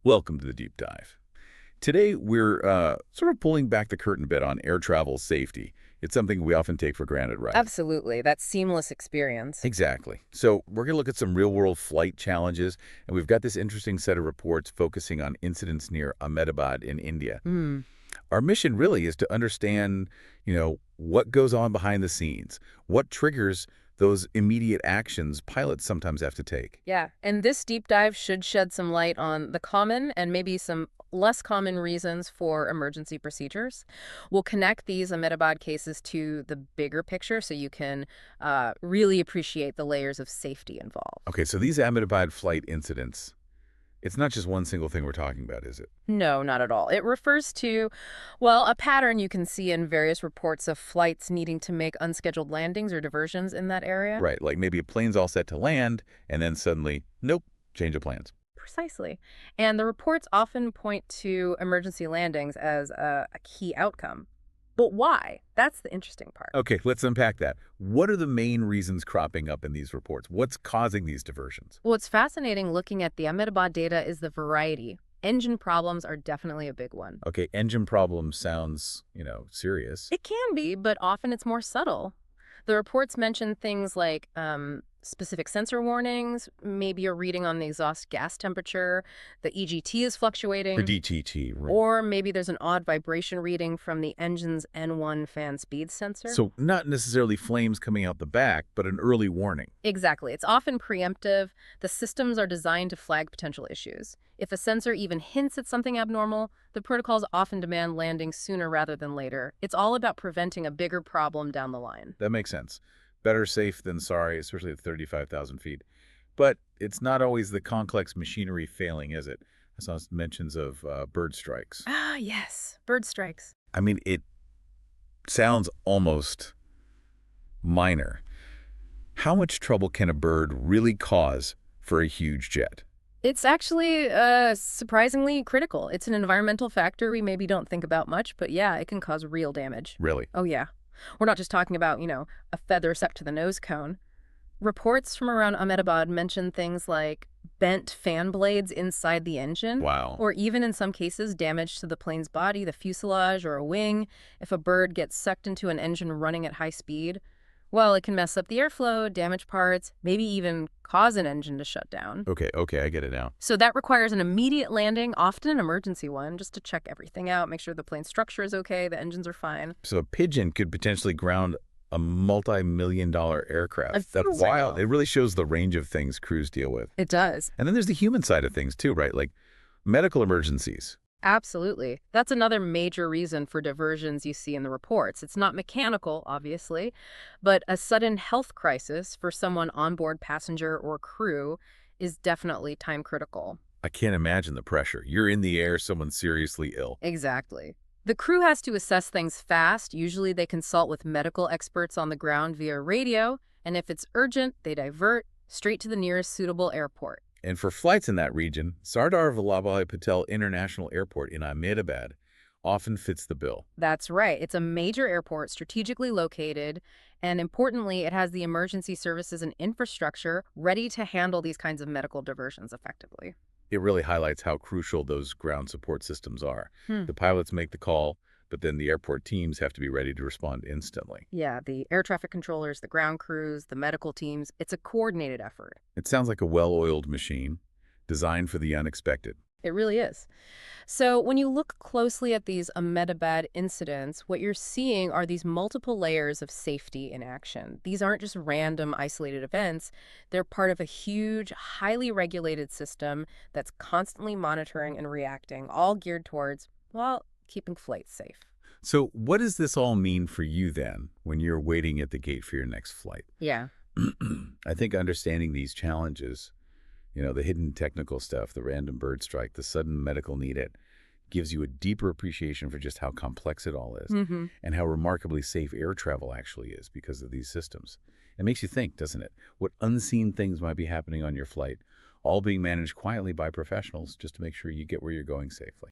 Welcome to the deep dive. Today, we're sort of pulling back the curtain a bit on air travel safety. It's something we often take for granted, right? Absolutely. That seamless experience. Exactly. So we're going to look at some real-world flight challenges, and we've got this interesting set of reports focusing on incidents near Ahmedabad in India. Hmm. Our mission really is to understand, what goes on behind the scenes, what triggers those immediate actions pilots sometimes have to take. Yeah. And this deep dive should shed some light on the common and maybe some less common reasons for emergency procedures. We'll connect these Ahmedabad cases to the bigger picture so you can really appreciate the layers of safety involved. Okay, so these Ahmedabad flight incidents, it's not just one single thing we're talking about, is it? No, not at all. It refers to, well, a pattern you can see in various reports of flights needing to make unscheduled landings or diversions in that area. Right, like maybe a plane's all set to land, and then suddenly, nope, change of plans. Precisely. And the reports often point to emergency landings as a key outcome. But why? That's the interesting part. Okay, let's unpack that. What are the main reasons cropping up in these reports? What's causing these diversions? What's fascinating looking at the Ahmedabad data is the variety. Engine problems are definitely a big one. Okay, engine problem sounds, serious. It can be, but often it's more subtle. The reports mention things like specific sensor warnings, maybe a reading on the exhaust gas temperature, the EGT is The fluctuating, DTT, right. or maybe there's an odd vibration reading from the engine's N1 fan speed sensor. So not necessarily flames coming out the back, but an early warning. Exactly. It's often preemptive. The systems are designed to flag potential issues. If a sensor even hints at something abnormal, the protocols often demand landing sooner rather than later. It's all about preventing a bigger problem down the line. That makes sense. Better safe than sorry, especially at 35,000 feet. But it's not always the complex machinery failing, is it? I saw mentions of bird strikes. Ah, yes. Bird strikes. I mean, it sounds almost minor. How much trouble can a bird really cause for a huge jet? It's actually surprisingly critical. It's an environmental factor we maybe don't think about much, but yeah, it can cause real damage. Really? Oh, yeah. We're not just talking about, a feather stuck to the nose cone. Reports from around Ahmedabad mention things like bent fan blades inside the engine, Wow. or even in some cases, damage to the plane's body, the fuselage, or a wing. If a bird gets sucked into an engine running at high speed, well, it can mess up the airflow, damage parts, maybe even cause an engine to shut down. Okay, I get it now. So that requires an immediate landing, often an emergency one, just to check everything out, make sure the plane structure is okay, the engines are fine. So a pigeon could potentially ground a multi-million-dollar aircraft. That's Exactly. wild. It really shows the range of things crews deal with. It does. And then there's the human side of things too, right? Like medical emergencies. Absolutely. That's another major reason for diversions you see in the reports. It's not mechanical, obviously, but a sudden health crisis for someone on board, passenger or crew, is definitely time critical. I can't imagine the pressure. You're in the air, someone's seriously ill. Exactly. The crew has to assess things fast. Usually they consult with medical experts on the ground via radio, and if it's urgent, they divert straight to the nearest suitable airport. And for flights in that region, Sardar Vallabhbhai Patel International Airport in Ahmedabad often fits the bill. That's right. It's a major airport, strategically located, and importantly, it has the emergency services and infrastructure ready to handle these kinds of medical diversions effectively. It really highlights how crucial those ground support systems are. Hmm. The pilots make the call, but then the airport teams have to be ready to respond instantly. Yeah, the air traffic controllers, the ground crews, the medical teams, it's a coordinated effort. It sounds like a well-oiled machine designed for the unexpected. It really is. So when you look closely at these Ahmedabad incidents, what you're seeing are these multiple layers of safety in action. These aren't just random isolated events. They're part of a huge, highly regulated system that's constantly monitoring and reacting, all geared towards, well, keeping flights safe. So what does this all mean for you then when you're waiting at the gate for your next flight? Yeah. I think understanding these challenges, the hidden technical stuff, the random bird strike, the sudden medical need, it gives you a deeper appreciation for just how complex it all is Mm-hmm. and how remarkably safe air travel actually is because of these systems. It makes you think, doesn't it? What unseen things might be happening on your flight, all being managed quietly by professionals just to make sure you get where you're going safely.